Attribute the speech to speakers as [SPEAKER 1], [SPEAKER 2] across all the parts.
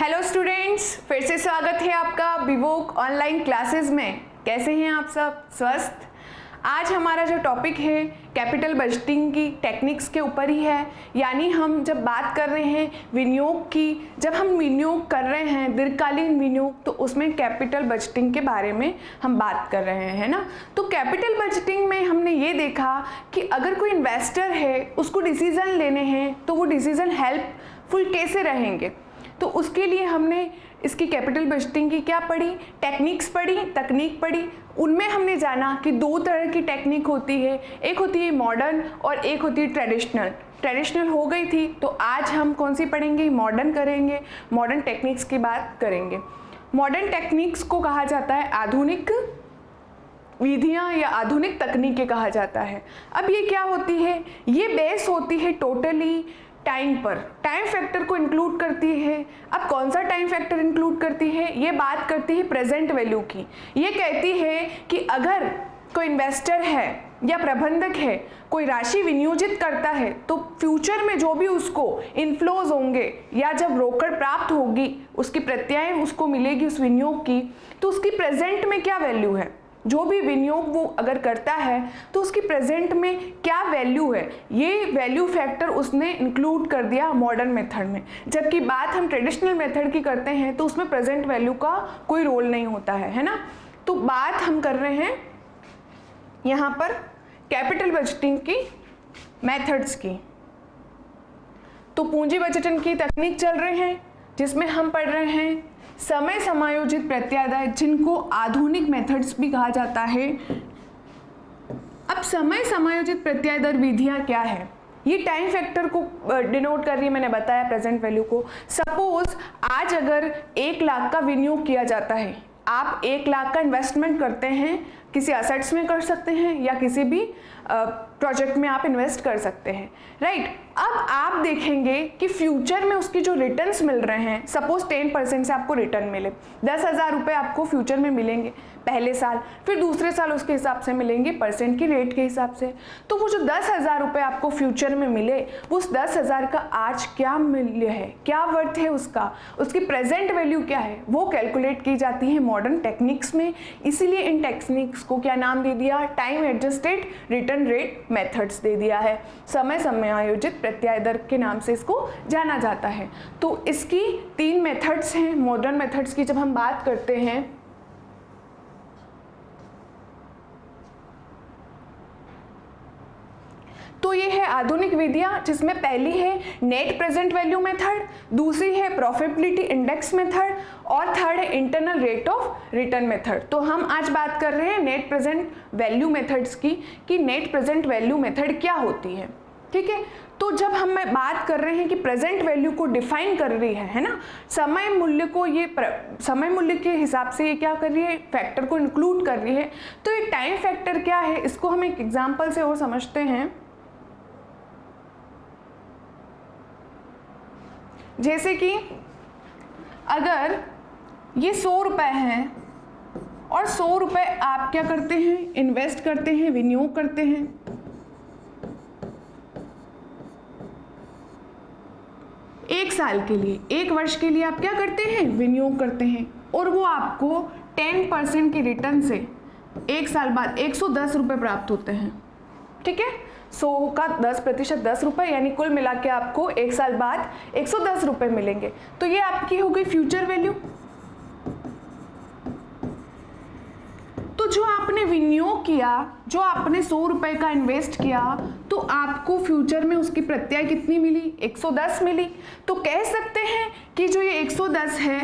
[SPEAKER 1] Hello students, फिर से स्वागत है आपका विवोक ऑनलाइन क्लासेस में। कैसे हैं आप सब? स्वस्थ? आज हमारा जो टॉपिक है कैपिटल बजटिंग की टेक्निक्स के ऊपर ही है। यानी हम जब बात कर रहे हैं विनियोग की, जब हम विनियोग कर रहे हैं दीर्घकालीन विनियोग, तो उसमें कैपिटल बजटिंग के बारे में हम बात कर रहे हैं ना। तो कैपिटल बजटिंग में हमने ये देखा कि अगर कोई इन्वेस्टर है, उसको डिसीजन लेने हैं, तो वो डिसीजन हेल्पफुल कैसे रहेंगे। तो उसके लिए हमने इसकी कैपिटल बजटिंग की क्या पढ़ी, टेक्निक्स पढ़ी, तकनीक पढ़ी। उनमें हमने जाना कि दो तरह की टेक्निक होती है, एक होती है मॉडर्न और एक होती है ट्रेडिशनल। ट्रेडिशनल हो गई थी, तो आज हम कौन सी पढ़ेंगे? मॉडर्न करेंगे, मॉडर्न टेक्निक्स की बात करेंगे। मॉडर्न टेक्निक्स को कहा जाता है आधुनिक विधियां या आधुनिक तकनीकें कहा जाता है। अब ये क्या होती है? ये बेस होती है टोटली टाइम पर, टाइम फैक्टर को इंक्लूड करती है। अब कौन सा टाइम फैक्टर इंक्लूड करती है? ये बात करती है प्रेजेंट वैल्यू की। ये कहती है कि अगर कोई इन्वेस्टर है या प्रबंधक है, कोई राशि विनियोजित करता है, तो फ्यूचर में जो भी उसको इनफ्लोज होंगे या जब रोकड़ प्राप्त होगी, उसकी प्रत्याय उसको मिलेगी उस विनियोग की, तो उसकी प्रेजेंट में क्या वैल्यू है। जो भी विनियोग वो अगर करता है तो उसकी प्रेजेंट में क्या वैल्यू है, ये वैल्यू फैक्टर उसने इंक्लूड कर दिया मॉडर्न मेथड में। जबकि बात हम ट्रेडिशनल मेथड की करते हैं तो उसमें प्रेजेंट वैल्यू का कोई रोल नहीं होता है ना। तो बात हम कर रहे हैं यहाँ पर कैपिटल बजटिंग की मेथड्स की। तो पूंजी बजटिंग की तकनीक चल रहे हैं, जिसमें हम पढ़ रहे हैं समय समायोजित प्रत्याय, जिनको आधुनिक मेथड्स भी कहा जाता है। अब समय समायोजित प्रत्याय दर विधियां क्या है? ये टाइम फैक्टर को डिनोट कर रही है, मैंने बताया प्रेजेंट वैल्यू को। सपोज आज अगर 1 लाख का विनियोग किया जाता है, आप 1 लाख का इन्वेस्टमेंट करते हैं, किसी असेट्स में कर सकते हैं या किसी भी प्रोजेक्ट में आप इन्वेस्ट कर सकते हैं, राइट। अब आप देखेंगे कि फ्यूचर में उसकी जो रिटर्न्स मिल रहे हैं, सपोज 10% से आपको रिटर्न मिले, 10,000 रुपये आपको फ्यूचर में मिलेंगे पहले साल, फिर दूसरे साल उसके हिसाब से मिलेंगे परसेंट की रेट के हिसाब से। तो वो जो 10,000 रुपये आपको फ्यूचर में मिले, वो उस 10,000 का आज क्या मूल्य है, क्या वर्थ है उसका, उसकी प्रेजेंट वैल्यू क्या है, वो कैलकुलेट की जाती है मॉडर्न टेक्निक्स में। इसीलिए इन टेक्निक्स को क्या नाम दे दिया? Time adjusted return rate methods दे दिया है। समय समायोजित प्रत्याय दर के नाम से इसको जाना जाता है। तो इसकी 3 मेथड्स हैं मॉडर्न मेथड्स की। जब हम बात करते हैं तो ये है आधुनिक विधियां, जिसमें पहली है नेट प्रेजेंट वैल्यू मेथड, दूसरी है प्रॉफिटेबिलिटी इंडेक्स मेथड और थर्ड है internal rate of return method. तो हम आज बात कर रहे हैं नेट प्रेजेंट वैल्यू मेथड्स की, कि नेट प्रेजेंट वैल्यू मेथड क्या होती है, ठीक है। तो जब हम बात कर रहे हैं कि प्रेजेंट वैल्यू को डिफाइन कर रही है ना, समय मूल्य को, ये समय मूल्य के हिसाब से ये क्या कर रही है? फैक्टर को इंक्लूड कर रही है। तो ये टाइम फैक्टर क्या है, इसको हम एक एग्जाम्पल से और समझते हैं। जैसे कि अगर ये 100 रुपये हैं और 100 रुपये आप क्या करते हैं? इन्वेस्ट करते हैं, विनियोग करते हैं। एक साल के लिए, 1 वर्ष के लिए आप क्या करते हैं? विनियोग करते हैं, और वो आपको 10% की रिटर्न से 1 साल बाद 110 रुपये प्राप्त होते हैं, ठीक है। 100 का 10% 10 रुपये, यानी कुल मिला के आपको 1 साल बाद 110 रुपये मिलेंगे। तो ये आपकी हो गई फ्यूचर वैल्यू। तो जो आपने विनियोग किया, जो आपने 100 रुपये का इन्वेस्ट किया, तो आपको फ्यूचर में उसकी प्रत्याय कितनी मिली? 110 मिली। तो कह सकते हैं कि जो ये 110 है,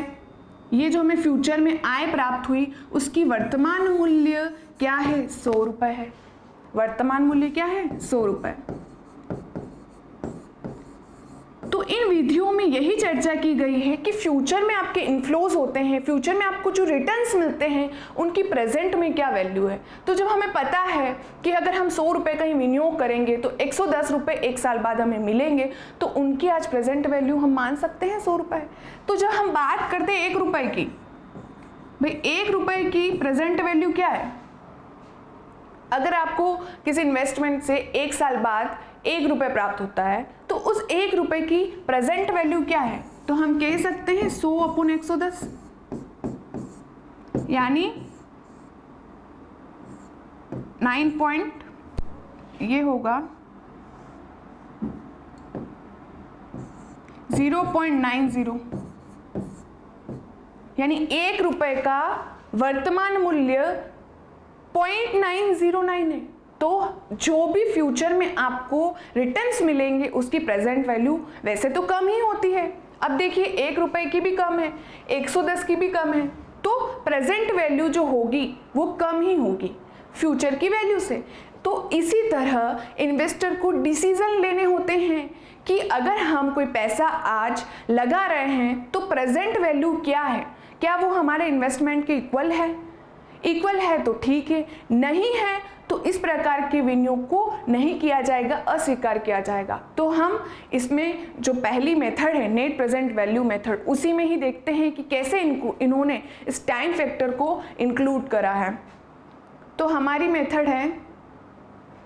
[SPEAKER 1] ये जो हमें फ्यूचर में आय प्राप्त हुई, उसकी वर्तमान मूल्य क्या है? 100 रुपये है। वर्तमान मूल्य क्या है? 100 रुपये। तो इन विधियों में यही चर्चा की गई है कि फ्यूचर में आपके इनफ्लोज होते हैं, फ्यूचर में आपको जो रिटर्न्स मिलते हैं, उनकी प्रेजेंट में क्या वैल्यू है। तो जब हमें पता है कि अगर हम 100 रुपये का ही विनियोग करेंगे तो 110 रुपये 1 साल बाद हमें मिलेंगे, तो उनकी आज प्रेजेंट वैल्यू हम मान सकते हैं 100 रुपये। तो जब हम बात करते हैं 1 रुपये की, भाई 1 रुपये की प्रेजेंट वैल्यू क्या है? अगर आपको किसी इन्वेस्टमेंट से 1 साल बाद 1 रुपये प्राप्त होता है, तो उस 1 रुपये की प्रेजेंट वैल्यू क्या है? तो हम कह सकते हैं 100/110, यानी 9 पॉइंट ये होगा 0.90, यानी 1 रुपए का वर्तमान मूल्य 0.909 है। तो जो भी फ्यूचर में आपको रिटर्न्स मिलेंगे उसकी प्रेजेंट वैल्यू वैसे तो कम ही होती है। अब देखिए 1 रुपए की भी कम है, 110 की भी कम है, तो प्रेजेंट वैल्यू जो होगी वो कम ही होगी फ्यूचर की वैल्यू से। तो इसी तरह इन्वेस्टर को डिसीजन लेने होते हैं कि अगर हम कोई पैसा आज लगा रहे हैं तो प्रेजेंट वैल्यू क्या है, क्या वो हमारे इन्वेस्टमेंट के इक्वल है तो ठीक है, नहीं है तो इस प्रकार के विनियोग को नहीं किया जाएगा, अस्वीकार किया जाएगा। तो हम इसमें जो पहली मेथड है नेट प्रेजेंट वैल्यू मेथड, उसी में ही देखते हैं कि कैसे इन्होंने इस टाइम फैक्टर को इंक्लूड करा है। तो हमारी मेथड है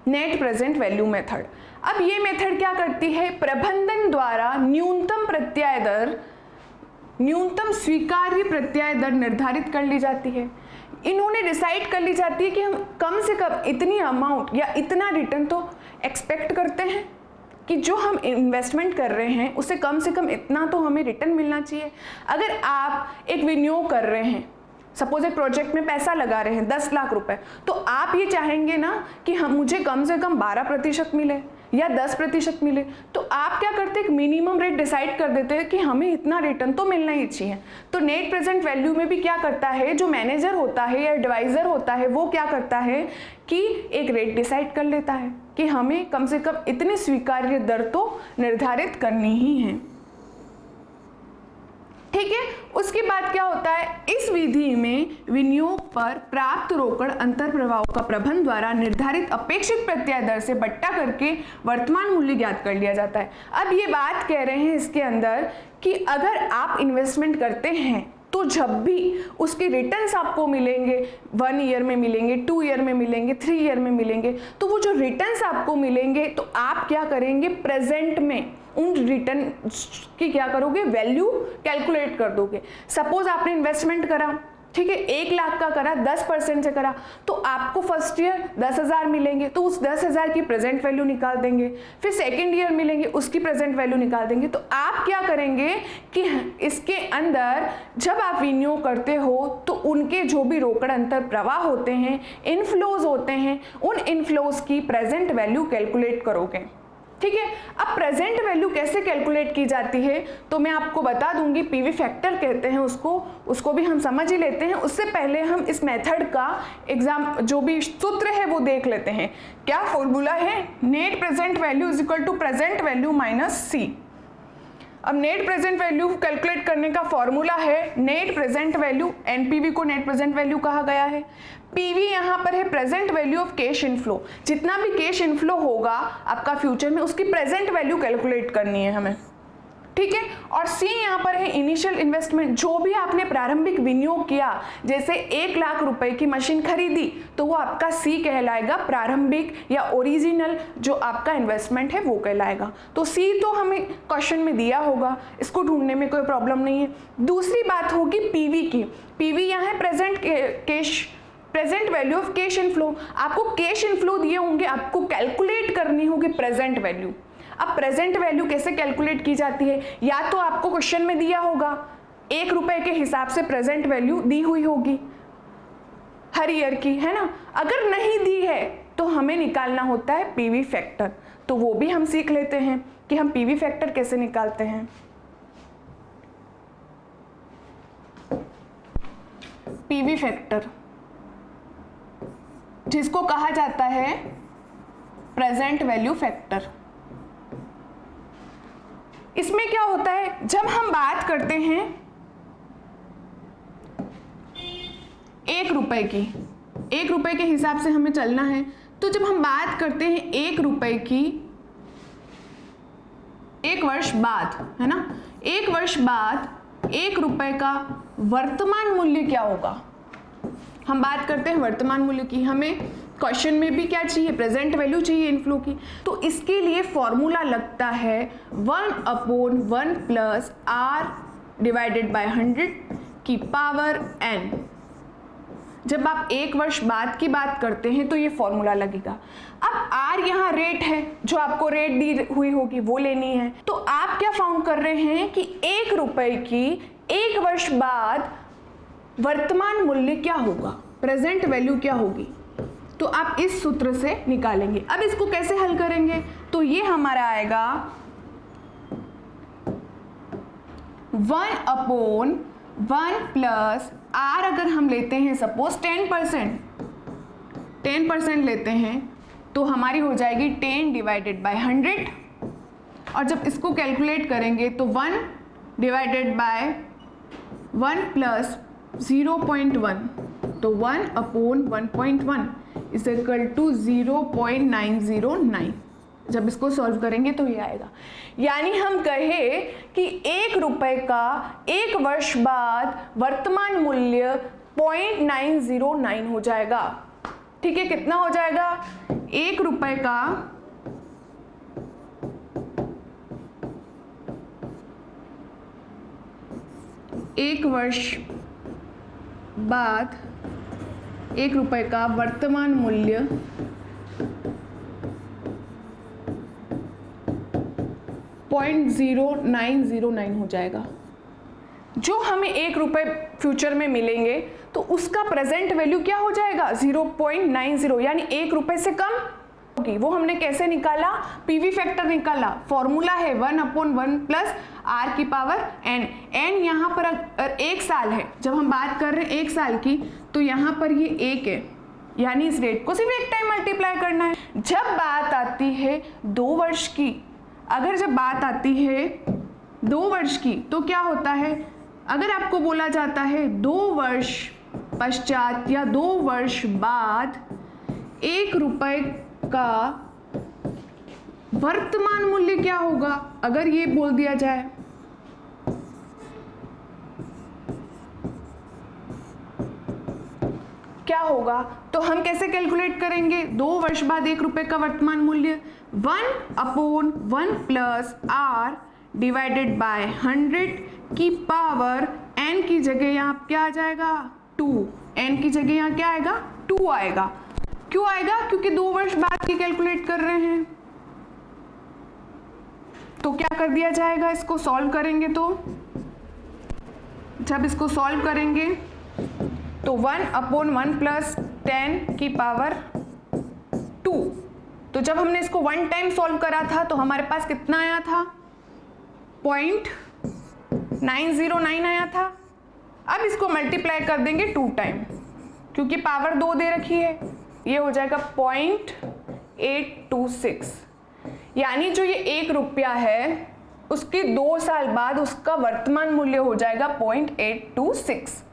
[SPEAKER 1] नेट प्रेजेंट वैल्यू मेथड। अब ये मेथड क्या करती है, प्रबंधन द्वारा न्यूनतम स्वीकार्य प्रत्याय दर निर्धारित कर ली जाती है। इन्होंने डिसाइड कर ली जाती है कि हम कम से कम इतनी अमाउंट या इतना रिटर्न तो एक्सपेक्ट करते हैं कि जो हम इन्वेस्टमेंट कर रहे हैं उससे कम से कम इतना तो हमें रिटर्न मिलना चाहिए। अगर आप एक विनियोग कर रहे हैं, सपोज एक प्रोजेक्ट में पैसा लगा रहे हैं 10 लाख रुपए, तो आप ये चाहेंगे ना कि हम मुझे कम से कम 12% मिले या 10% मिले। तो आप क्या करते हैं, एक मिनिमम रेट डिसाइड कर देते हैं कि हमें इतना रिटर्न तो मिलना ही चाहिए। तो नेट प्रेजेंट वैल्यू में भी क्या करता है, जो मैनेजर होता है या एडवाइजर होता है वो क्या करता है कि एक रेट डिसाइड कर लेता है कि हमें कम से कम इतनी स्वीकार्य दर तो निर्धारित करनी ही है। ठीक है, उसके बाद क्या होता है, इस विधि में विनियोग पर प्राप्त रोकड़ अंतर प्रभाव का प्रबंधन द्वारा निर्धारित अपेक्षित प्रत्याय दर से बट्टा करके वर्तमान मूल्य ज्ञात कर लिया जाता है। अब ये बात कह रहे हैं इसके अंदर कि अगर आप इन्वेस्टमेंट करते हैं तो जब भी उसके रिटर्न्स आपको मिलेंगे, 1 ईयर में मिलेंगे, 2 ईयर में मिलेंगे, 3 ईयर में मिलेंगे, तो वो जो रिटर्न्स आपको मिलेंगे तो आप क्या करेंगे, प्रेजेंट में उन रिटर्न की क्या करोगे, वैल्यू कैलकुलेट कर दोगे। सपोज आपने इन्वेस्टमेंट करा, ठीक है, 1 लाख का करा, 10% से करा, तो आपको फर्स्ट ईयर 10,000 मिलेंगे, तो उस 10,000 की प्रेजेंट वैल्यू निकाल देंगे। फिर सेकंड ईयर मिलेंगे, उसकी प्रेजेंट वैल्यू निकाल देंगे। तो आप क्या करेंगे कि इसके अंदर जब आप विनियोग करते हो तो उनके जो भी रोकड़ अंतर प्रवाह होते हैं, इनफ्लोज होते हैं, उन इनफ्लोज की प्रेजेंट वैल्यू कैलकुलेट करोगे। ठीक है, अब प्रेजेंट वैल्यू कैसे कैलकुलेट की जाती है तो मैं आपको बता दूंगी, पीवी फैक्टर कहते हैं उसको भी हम समझ ही लेते हैं। उससे पहले हम इस मेथड का जो भी सूत्र है वो देख लेते हैं। क्या फॉर्मूला है, net present value is equal to present value minus C. अब नेट प्रेजेंट वैल्यू कैलकुलेट करने का फॉर्मूला है नेट प्रेजेंट वैल्यू, एनपीवी को नेट प्रेजेंट वैल्यू कहा गया है। पीवी यहाँ पर है present value of cash inflow, जितना भी कैश इनफ्लो होगा आपका फ्यूचर में उसकी प्रेजेंट वैल्यू कैलकुलेट करनी है हमें। ठीक है, और सी यहाँ पर है इनिशियल इन्वेस्टमेंट, जो भी आपने प्रारंभिक विनियोग किया, जैसे 1 लाख रुपए की मशीन खरीदी तो वो आपका सी कहलाएगा, प्रारंभिक या ओरिजिनल जो आपका इन्वेस्टमेंट है वो कहलाएगा। तो सी तो हमें क्वेश्चन में दिया होगा, इसको ढूंढने में कोई प्रॉब्लम नहीं है। दूसरी बात होगी पीवी की, पीवी यहाँ है present value of cash inflow. आपको कैश इनफ्लो दिए होंगे, आपको कैलकुलेट करनी होगी प्रेजेंट वैल्यू। अब प्रेजेंट वैल्यू कैसे कैलकुलेट की जाती है, या तो आपको क्वेश्चन में दिया होगा 1 रुपए के हिसाब से प्रेजेंट वैल्यू दी हुई होगी हर ईयर की, है ना। अगर नहीं दी है तो हमें निकालना होता है पीवी फैक्टर, तो वो भी हम सीख लेते हैं कि हम पीवी फैक्टर कैसे निकालते हैं। पीवी फैक्टर जिसको कहा जाता है प्रेजेंट वैल्यू फैक्टर, इसमें क्या होता है, जब हम बात करते हैं 1 रुपए की, 1 रुपए के हिसाब से हमें चलना है, तो जब हम बात करते हैं 1 रुपए की 1 वर्ष बाद, है ना, 1 वर्ष बाद 1 रुपए का वर्तमान मूल्य क्या होगा, हम बात करते हैं वर्तमान मूल्य की। हमें क्वेश्चन में भी क्या चाहिए, प्रेजेंट वैल्यू चाहिए इनफ्लो की, तो इसके लिए फॉर्मूला लगता है 1/1 प्लस आर डिवाइडेड बाय 100 की पावर n। जब आप 1 वर्ष बाद की बात करते हैं तो ये फॉर्मूला लगेगा। अब r यहाँ रेट है, जो आपको रेट दी हुई होगी वो लेनी है। तो आप क्या फाउंड कर रहे हैं कि 1 रुपए की 1 वर्ष बाद वर्तमान मूल्य क्या होगा, प्रेजेंट वैल्यू क्या होगी, तो आप इस सूत्र से निकालेंगे। अब इसको कैसे हल करेंगे, तो ये हमारा आएगा 1/1 प्लस r, अगर हम लेते हैं सपोज 10% लेते हैं तो हमारी हो जाएगी 10 डिवाइडेड बाय 100, और जब इसको कैलकुलेट करेंगे तो 1 डिवाइडेड बाय 1 प्लस 0.1, तो 1/1.1 इज इक्वल टू 0.909। जब इसको सॉल्व करेंगे तो ये आएगा। यानी हम कहें कि 1 रुपए का 1 वर्ष बाद वर्तमान मूल्य 0.909 हो जाएगा। ठीक है, कितना हो जाएगा, 1 रुपए का 1 वर्ष बाद 1 रुपए का वर्तमान मूल्य 0.0909 हो जाएगा। जो हमें 1 रुपए फ्यूचर में मिलेंगे तो उसका प्रेजेंट वैल्यू क्या हो जाएगा, 0.90, यानी 1 रुपए से कम होगी। वो हमने कैसे निकाला, पीवी फैक्टर निकाला। फॉर्मूला है 1/1 प्लस r की पावर n। n यहाँ पर अगर 1 साल है, जब हम बात कर रहे हैं 1 साल की, तो यहाँ पर ये 1 है, यानी इस रेट को सिर्फ 1 टाइम मल्टीप्लाई करना है। जब बात आती है 2 वर्ष की, अगर जब बात आती है 2 वर्ष की, तो क्या होता है, अगर आपको बोला जाता है 2 वर्ष पश्चात या 2 वर्ष बाद 1 रुपए का वर्तमान मूल्य क्या होगा, अगर ये बोल दिया जाए, क्या होगा, तो हम कैसे कैलकुलेट करेंगे, 2 वर्ष बाद 1 रुपए का वर्तमान मूल्य 1/1 प्लस r डिवाइडेड बाय 100 की पावर n की जगह यहाँ क्या आ जाएगा, 2। n की जगह यहाँ क्या आएगा, 2 आएगा। क्यों आएगा, क्योंकि 2 वर्ष बाद की कैलकुलेट कर रहे हैं। तो क्या कर दिया जाएगा, इसको सॉल्व करेंगे तो जब इसको सॉल्व करेंगे तो 1/1 प्लस 10 की पावर 2। तो जब हमने इसको 1 टाइम सॉल्व करा था तो हमारे पास कितना आया था, 0.909 आया था। अब इसको मल्टीप्लाई कर देंगे 2 टाइम, क्योंकि पावर 2 दे रखी है, ये हो जाएगा 0.826। यानी जो ये 1 रुपया है उसके 2 साल बाद उसका वर्तमान मूल्य हो जाएगा 0.826।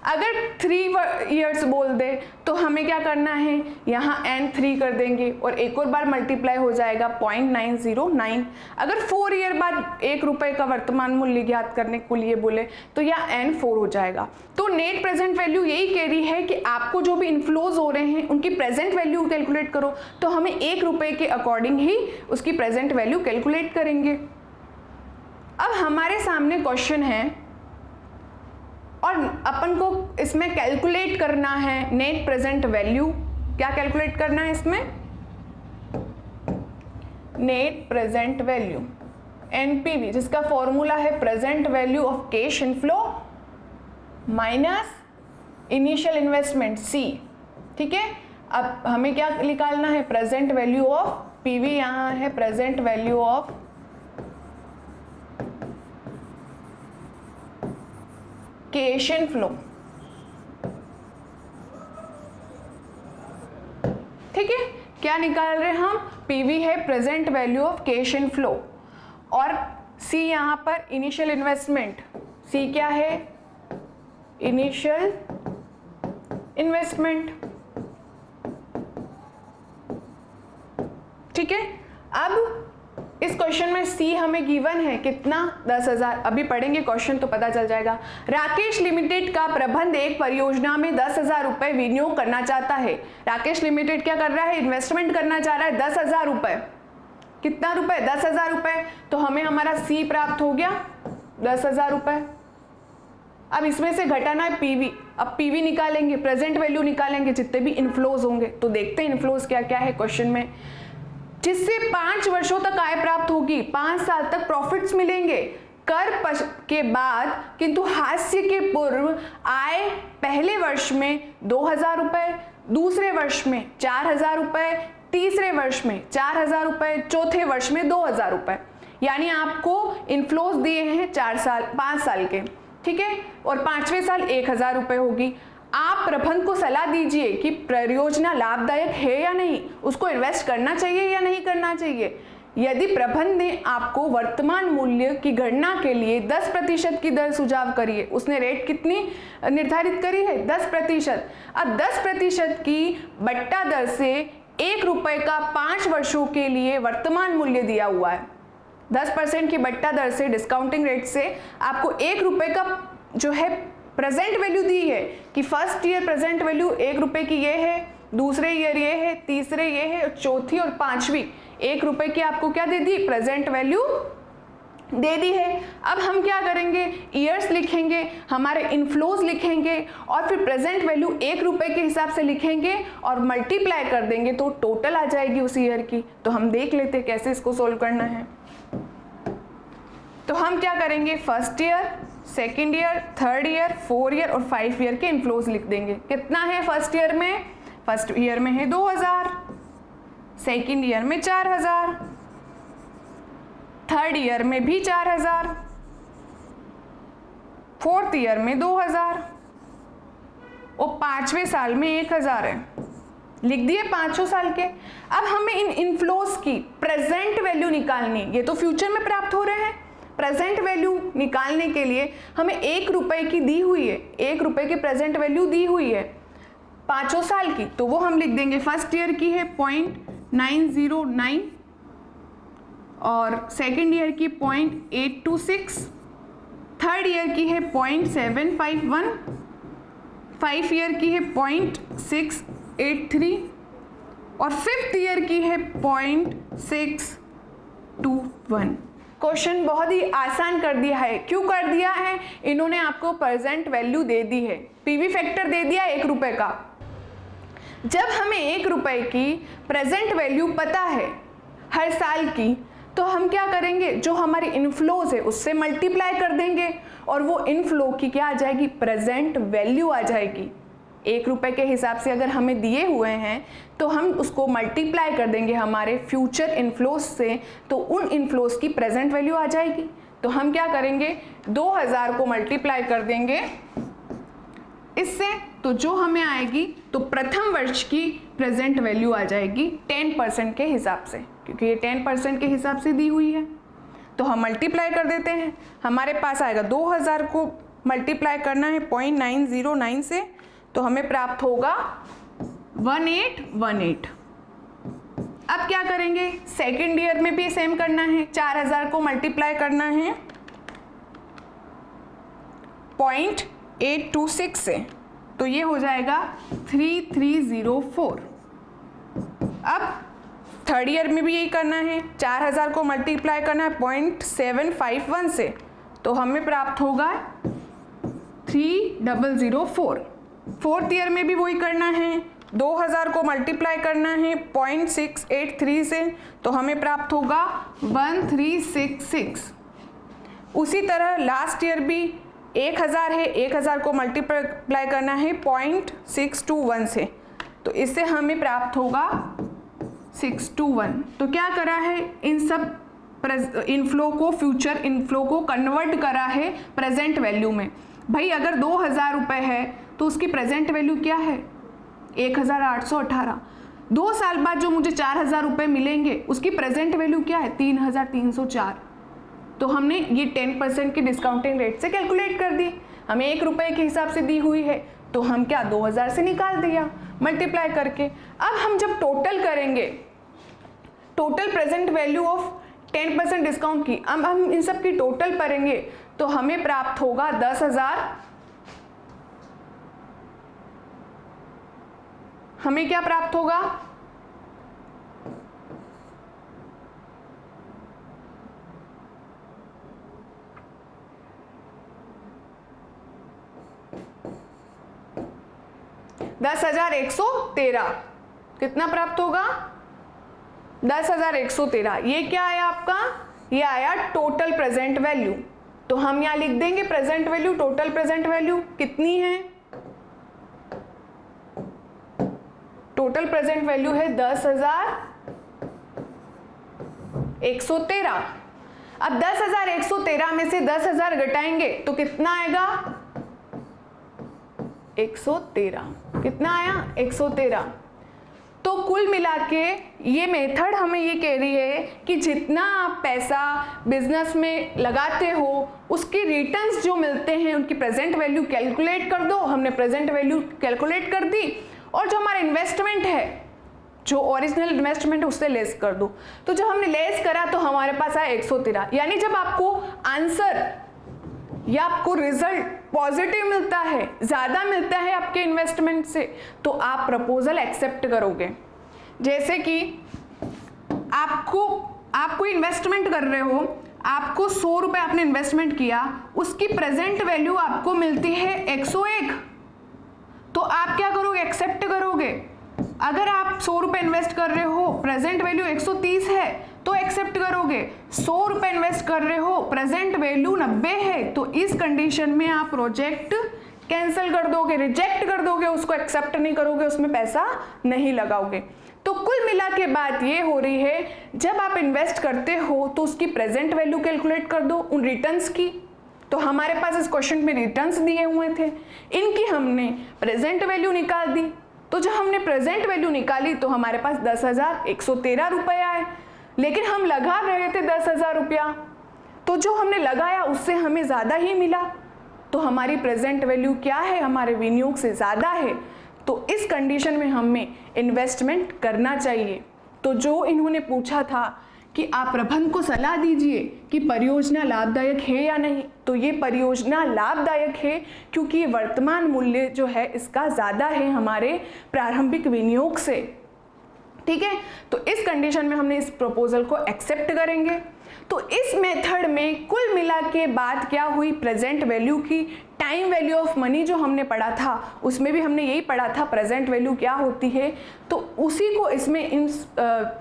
[SPEAKER 1] अगर 3 इयर्स बोल दे तो हमें क्या करना है, यहाँ n 3 कर देंगे और एक और बार मल्टीप्लाई हो जाएगा 0.909। अगर 4 ईयर बाद 1 रुपए का वर्तमान मूल्य ज्ञात करने के लिए बोले तो यह n 4 हो जाएगा। तो नेट प्रेजेंट वैल्यू यही कह रही है कि आपको जो भी इनफ्लोज हो रहे हैं उनकी प्रेजेंट वैल्यू कैलकुलेट करो। तो हमें 1 रुपए के अकॉर्डिंग ही उसकी प्रेजेंट वैल्यू कैलकुलेट करेंगे। अब हमारे सामने क्वेश्चन है और अपन को इसमें कैलकुलेट करना है नेट प्रेजेंट वैल्यू। क्या कैलकुलेट करना है इसमें, नेट प्रेजेंट वैल्यू एनपीवी, जिसका फॉर्मूला है present value of cash inflow minus initial investment C. ठीक है, अब हमें क्या निकालना है, प्रेजेंट वैल्यू ऑफ पीवी, यहाँ है present value of cash inflow. ठीक है, क्या निकाल रहे हैं हम, पीवी है present value of cash inflow और सी यहां पर इनिशियल इन्वेस्टमेंट। सी क्या है, इनिशियल इन्वेस्टमेंट। ठीक है, अब इस क्वेश्चन में सी हमें गिवन है कितना, 10,000। अभी पढ़ेंगे क्वेश्चन तो पता चल जाएगा। राकेश लिमिटेड का प्रबंध एक परियोजना में 10,000 रुपए विनियोग करना चाहता है। राकेश लिमिटेड क्या कर रहा है, इन्वेस्टमेंट करना चाह रहा है 10,000 रुपए। कितना रुपए, 10,000 रुपए। तो हमें हमारा सी प्राप्त हो गया 10,000 रुपये। अब इसमें से घटाना है पीवी। अब पीवी निकालेंगे, प्रेजेंट वैल्यू निकालेंगे, जितने भी इनफ्लोज होंगे। तो देखते हैं इनफ्लोज क्या क्या है क्वेश्चन में। जिससे 5 वर्षों तक आय प्राप्त होगी, 5 साल तक प्रॉफिट्स मिलेंगे कर के बाद, किंतु हास्य के पूर्व आय पहले वर्ष में 2,000 रुपये, दूसरे वर्ष में 4,000 रुपये, तीसरे वर्ष में 4,000 रुपये, चौथे वर्ष में 2,000 रुपये। यानी आपको इनफ्लोज दिए हैं 5 साल के, ठीक है, और 5वें साल 1,000 रुपये होगी। आप प्रबंधक को सलाह दीजिए कि परियोजना लाभदायक है या नहीं, उसको इन्वेस्ट करना चाहिए या नहीं करना चाहिए। यदि प्रबंधक ने आपको वर्तमान मूल्य की गणना के लिए 10% की दर सुझाव करी है, उसने रेट कितनी निर्धारित करी है, 10%। अब 10% की बट्टा दर से 1 रुपये का 5 वर्षों के लिए वर्तमान मूल्य दिया हुआ है। 10% की बट्टा दर से, डिस्काउंटिंग रेट से आपको 1 रुपये का जो है प्रेजेंट वैल्यू दी है कि फर्स्ट ईयर प्रेजेंट वैल्यू 1 रुपये की ये है, दूसरे ईयर ये है, तीसरे ये है, चौथी और 5वीं 1 रुपये की आपको क्या दे दी, प्रेजेंट वैल्यू दे दी है। अब हम क्या करेंगे, ईयर्स लिखेंगे, हमारे इनफ्लोज लिखेंगे और फिर प्रेजेंट वैल्यू 1 रुपये के हिसाब से लिखेंगे और मल्टीप्लाई कर देंगे तो टोटल आ जाएगी उस ईयर की। तो हम देख लेते हैं कैसे इसको सोल्व करना है। तो हम क्या करेंगे, first year, second year, third year, 4 year और 5 ईयर के इनफ्लोज लिख देंगे। कितना है फर्स्ट ईयर में, फर्स्ट ईयर में है 2,000, सेकेंड ईयर में 4,000, थर्ड ईयर में भी 4,000, फोर्थ ईयर में 2,000 और 5वें साल में 1,000 है। लिख दिए 5 साल के। अब हमें इन इनफ्लोज की प्रेजेंट वैल्यू निकालनी, ये तो फ्यूचर में प्राप्त हो रहे हैं। प्रेजेंट वैल्यू निकालने के लिए हमें 1 रुपये की दी हुई है, 1 रुपये की प्रेजेंट वैल्यू दी हुई है 5 साल की, तो वो हम लिख देंगे। फर्स्ट ईयर की है 0.909 और सेकेंड ईयर की 0.826, थर्ड ईयर की है 0.751, 5 ईयर की है 0.683 और 5th ईयर की है 0.621। क्वेश्चन बहुत ही आसान कर दिया है। क्यों कर दिया है, इन्होंने आपको प्रेजेंट वैल्यू दे दी है, पीवी फैक्टर दे दिया 1 रुपये का। जब हमें 1 रुपये की प्रेजेंट वैल्यू पता है हर साल की, तो हम क्या करेंगे, जो हमारी इनफ्लोज है उससे मल्टीप्लाई कर देंगे और वो इनफ्लो की क्या आ जाएगी, प्रेजेंट वैल्यू आ जाएगी। 1 रुपये के हिसाब से अगर हमें दिए हुए हैं तो हम उसको मल्टीप्लाई कर देंगे हमारे फ्यूचर इनफ्लोज से, तो उन इनफ्लोज की प्रेजेंट वैल्यू आ जाएगी। तो हम क्या करेंगे, 2,000 को मल्टीप्लाई कर देंगे इससे, तो जो हमें आएगी तो प्रथम वर्ष की प्रेजेंट वैल्यू आ जाएगी 10% के हिसाब से, क्योंकि ये 10% के हिसाब से दी हुई है। तो हम मल्टीप्लाई कर देते हैं, हमारे पास आएगा 2,000 को मल्टीप्लाई करना है 0.909 से, तो हमें प्राप्त होगा 1818। अब क्या करेंगे, सेकेंड ईयर में भी सेम करना है, 4,000 को मल्टीप्लाई करना है 0.826 से, तो ये हो जाएगा 3304। अब थर्ड ईयर में भी यही करना है, 4,000 को मल्टीप्लाई करना है 0.751 से, तो हमें प्राप्त होगा 3004। फोर्थ ईयर में भी वही करना है, 2,000 को मल्टीप्लाई करना है 0.683 से, तो हमें प्राप्त होगा 1366। उसी तरह लास्ट ईयर भी 1,000 है, 1,000 को मल्टीप्लाई करना है 0.621 से, तो इससे हमें प्राप्त होगा 621। तो क्या करा है, इन सब इनफ्लो को, फ्यूचर इनफ्लो को कन्वर्ट करा है प्रेजेंट वैल्यू में। भाई अगर 2,000 रुपये है तो उसकी प्रेजेंट वैल्यू क्या है, 1,818। 2 साल बाद जो मुझे 4,000 रुपये मिलेंगे उसकी प्रेजेंट वैल्यू क्या है, 3,304। तो हमने ये 10% की डिस्काउंटिंग रेट से कैलकुलेट कर दी, हमें 1 रुपये के हिसाब से दी हुई है, तो हम क्या 2,000 से निकाल दिया मल्टीप्लाई करके। अब हम जब टोटल करेंगे, total present value of 10% discount की, अब हम इन सब की टोटल करेंगे तो हमें प्राप्त होगा 10,000। हमें क्या प्राप्त होगा, 10,113 कितना प्राप्त होगा? 10,113। ये क्या आया आपका? ये आया टोटल प्रेजेंट वैल्यू। तो हम यहां लिख देंगे present value, total present value कितनी है? टोटल प्रेजेंट वैल्यू है 10,113। अब 10,113 में से 10,000 घटाएंगे तो कितना आएगा? 113। कितना आया? 113। तो कुल मिला के ये मेथड हमें ये कह रही है कि जितना आप पैसा बिजनेस में लगाते हो उसके रिटर्न्स जो मिलते हैं उनकी प्रेजेंट वैल्यू कैलकुलेट कर दो। हमने प्रेजेंट वैल्यू कैलकुलेट कर दी और जो हमारा इन्वेस्टमेंट है, जो ओरिजिनल इन्वेस्टमेंट है उससे लेस कर दो। तो जब हमने लेस करा तो हमारे पास आया 113। यानी जब आपको आंसर या आपको रिजल्ट पॉजिटिव मिलता है, ज्यादा मिलता है आपके इन्वेस्टमेंट से, तो आप प्रपोजल एक्सेप्ट करोगे। जैसे कि आपको इन्वेस्टमेंट कर रहे हो, आपको 100 रुपए आपने इन्वेस्टमेंट किया, उसकी प्रेजेंट वैल्यू आपको मिलती है 101, तो आप क्या करोगे? एक्सेप्ट करोगे। अगर आप 100 रुपए इन्वेस्ट कर रहे हो, प्रेजेंट वैल्यू 130 है तो एक्सेप्ट करोगे। 100 रुपए इन्वेस्ट कर रहे हो, प्रेजेंट वैल्यू 90 है, तो इस कंडीशन में आप प्रोजेक्ट कैंसिल कर दोगे, रिजेक्ट कर दोगे, उसको एक्सेप्ट नहीं करोगे, उसमें पैसा नहीं लगाओगे। तो कुल मिला के बात ये हो रही है, जब आप इन्वेस्ट करते हो तो उसकी प्रेजेंट वैल्यू कैलकुलेट कर दो उन रिटर्न्स की। तो हमारे पास इस क्वेश्चन में रिटर्न्स दिए हुए थे, इनकी हमने प्रेजेंट वैल्यू निकाल दी। तो जब हमने प्रेजेंट वैल्यू निकाली तो हमारे पास 10,113 रुपए आए, लेकिन हम लगा रहे थे 10,000 रुपया, तो जो हमने लगाया उससे हमें ज़्यादा ही मिला। तो हमारी प्रेजेंट वैल्यू क्या है? हमारे विनियोग से ज़्यादा है। तो इस कंडीशन में हमें इन्वेस्टमेंट करना चाहिए। तो जो इन्होंने पूछा था कि आप प्रबंधक को सलाह दीजिए कि परियोजना लाभदायक है या नहीं, तो ये परियोजना लाभदायक है क्योंकि ये वर्तमान मूल्य जो है इसका ज़्यादा है हमारे प्रारंभिक विनियोग से। ठीक है, तो इस कंडीशन में हमने इस प्रपोजल को एक्सेप्ट करेंगे। तो इस मेथड में कुल मिला के बात क्या हुई? प्रेजेंट वैल्यू की, टाइम वैल्यू ऑफ मनी जो हमने पढ़ा था उसमें भी हमने यही पढ़ा था प्रेजेंट वैल्यू क्या होती है, तो उसी को इसमें इस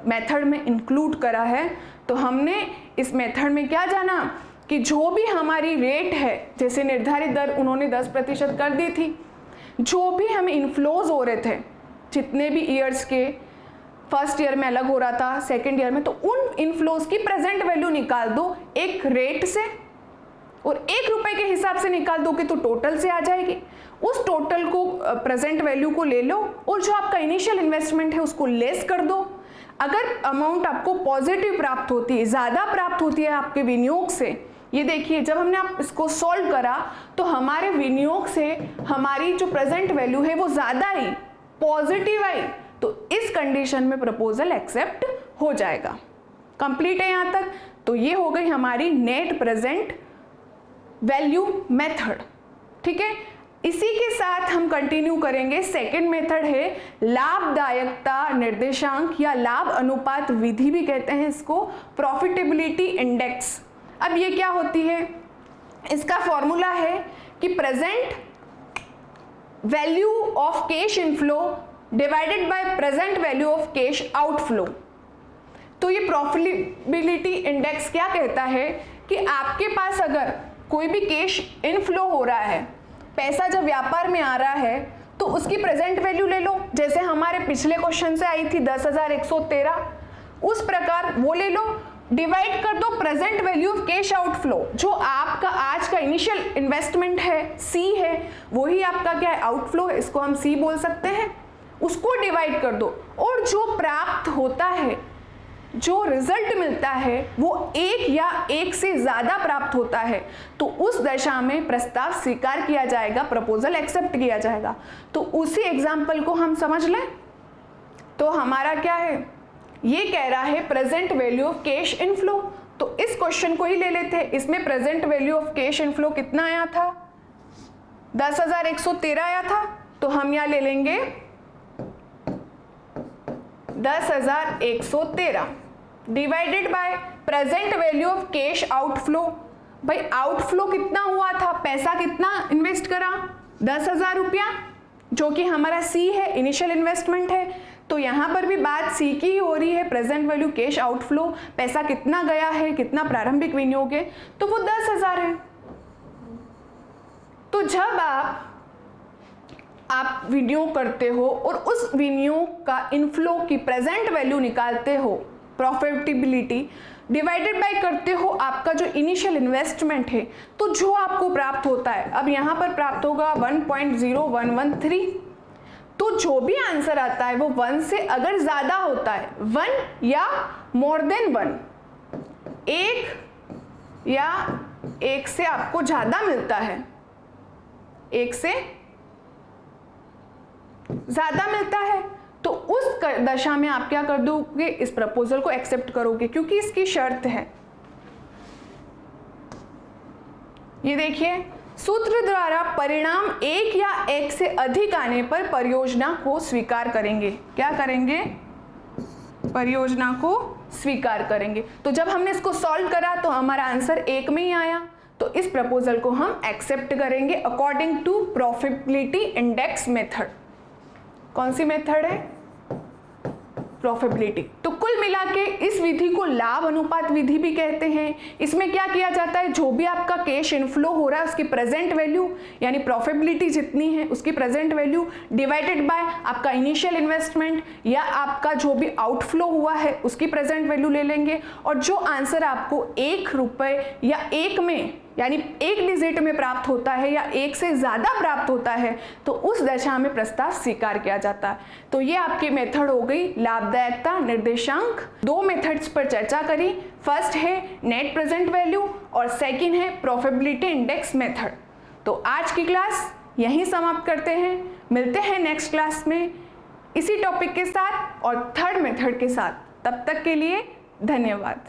[SPEAKER 1] मेथड में इंक्लूड करा है। तो हमने इस मेथड में क्या जाना कि जो भी हमारी रेट है, जैसे निर्धारित दर उन्होंने 10% कर दी थी, जो भी हमें इनफ्लोज हो रहे थे जितने भी ईयर्स के, फर्स्ट ईयर में अलग हो रहा था, सेकेंड ईयर में, तो उन इनफ्लोज की प्रेजेंट वैल्यू निकाल दो एक रेट से और 1 रुपए के हिसाब से निकाल दोगे तो टोटल से आ जाएगी। उस टोटल को प्रेजेंट वैल्यू को ले लो और जो आपका इनिशियल इन्वेस्टमेंट है उसको लेस कर दो। अगर अमाउंट आपको पॉजिटिव प्राप्त होती है, ज़्यादा प्राप्त होती है आपके विनियोग से, ये देखिए जब हमने आप इसको सॉल्व करा तो हमारे विनियोग से हमारी जो प्रेजेंट वैल्यू है वो ज़्यादा ही पॉजिटिव आई, तो इस कंडीशन में प्रपोजल एक्सेप्ट हो जाएगा। कंप्लीट है यहाँ तक? तो ये हो गई हमारी नेट प्रेजेंट वैल्यू मेथड। ठीक है, इसी के साथ हम कंटिन्यू करेंगे। सेकंड मेथड है लाभदायकता निर्देशांक या लाभ अनुपात विधि भी कहते हैं इसको, प्रॉफिटेबिलिटी इंडेक्स। अब ये क्या होती है? इसका फॉर्मूला है कि present value of cash inflow divided by present value of cash outflow. तो ये प्रॉफिटेबिलिटी इंडेक्स क्या कहता है कि आपके पास अगर कोई भी कैश इनफ्लो हो रहा है, पैसा जब व्यापार में आ रहा है, तो उसकी प्रेजेंट वैल्यू ले लो, जैसे हमारे पिछले क्वेश्चन से आई थी 10,113, उस प्रकार वो ले लो, डिवाइड कर दो present value of cash outflow. जो आपका आज का इनिशियल इन्वेस्टमेंट है, सी है, वही आपका क्या है? आउटफ्लो है, इसको हम सी बोल सकते हैं। उसको डिवाइड कर दो और जो प्राप्त होता है, जो रिजल्ट मिलता है वो 1 या 1 से ज्यादा प्राप्त होता है, तो उस दशा में प्रस्ताव स्वीकार किया जाएगा, प्रपोजल एक्सेप्ट किया जाएगा। तो उसी एग्जाम्पल को हम समझ लें। तो हमारा क्या है? ये कह रहा है present value of cash inflow, तो इस क्वेश्चन को ही ले लेते हैं। इसमें present value of cash inflow कितना आया था? 10,113 आया था, तो हम यहाँ ले लेंगे 10,113 divided by present value of cash outflow. भाई आउटफ्लो कितना हुआ था? पैसा कितना इन्वेस्ट करा? 10,000 रुपया, जो कि हमारा सी है, इनिशियल इन्वेस्टमेंट है। तो यहाँ पर भी बात सी की ही हो रही है, प्रेजेंट वैल्यू कैश आउटफ्लो, पैसा कितना गया है, कितना प्रारंभिक विनियोग है, तो वो 10,000 है। तो जब आप विनियोग करते हो और उस विनियोग का इनफ्लो की प्रेजेंट वैल्यू निकालते हो, प्रॉफिटेबिलिटी डिवाइडेड बाय करते हो आपका जो इनिशियल इन्वेस्टमेंट है, तो जो आपको प्राप्त होता है, अब यहाँ पर प्राप्त होगा 1.0113। तो जो भी आंसर आता है वो 1 से अगर ज्यादा होता है, 1 या मोर देन 1, 1 या 1 से आपको ज्यादा मिलता है, 1 से ज्यादा मिलता है, तो उस दशा में आप क्या कर दोगे, इस प्रपोजल को एक्सेप्ट करोगे, क्योंकि इसकी शर्त है। ये देखिए, सूत्र द्वारा परिणाम 1 या 1 से अधिक आने पर परियोजना को स्वीकार करेंगे। क्या करेंगे? परियोजना को स्वीकार करेंगे। तो जब हमने इसको सॉल्व करा तो हमारा आंसर 1 में ही आया, तो इस प्रपोजल को हम एक्सेप्ट करेंगे according to profitability index method. कौन सी मेथड है? प्रॉफिटेबिलिटी। तो कुल मिला के इस विधि को लाभ अनुपात विधि भी कहते हैं। इसमें क्या किया जाता है, जो भी आपका कैश इनफ्लो हो रहा है उसकी प्रेजेंट वैल्यू यानी प्रॉफिटेबिलिटी जितनी है उसकी प्रेजेंट वैल्यू डिवाइडेड बाय आपका इनिशियल इन्वेस्टमेंट या आपका जो भी आउटफ्लो हुआ है उसकी प्रेजेंट वैल्यू ले लेंगे, और जो आंसर आपको 1 रुपये या 1 में यानी 1 डिजिट में प्राप्त होता है या 1 से ज़्यादा प्राप्त होता है, तो उस दशा में प्रस्ताव स्वीकार किया जाता है। तो ये आपकी मेथड हो गई लाभदायकता निर्देशांक। 2 मेथड्स पर चर्चा करी, फर्स्ट है नेट प्रेजेंट वैल्यू और सेकंड है प्रॉफिटेबिलिटी इंडेक्स मेथड। तो आज की क्लास यहीं समाप्त करते हैं, मिलते हैं नेक्स्ट क्लास में इसी टॉपिक के साथ और थर्ड मेथड के साथ। तब तक के लिए धन्यवाद।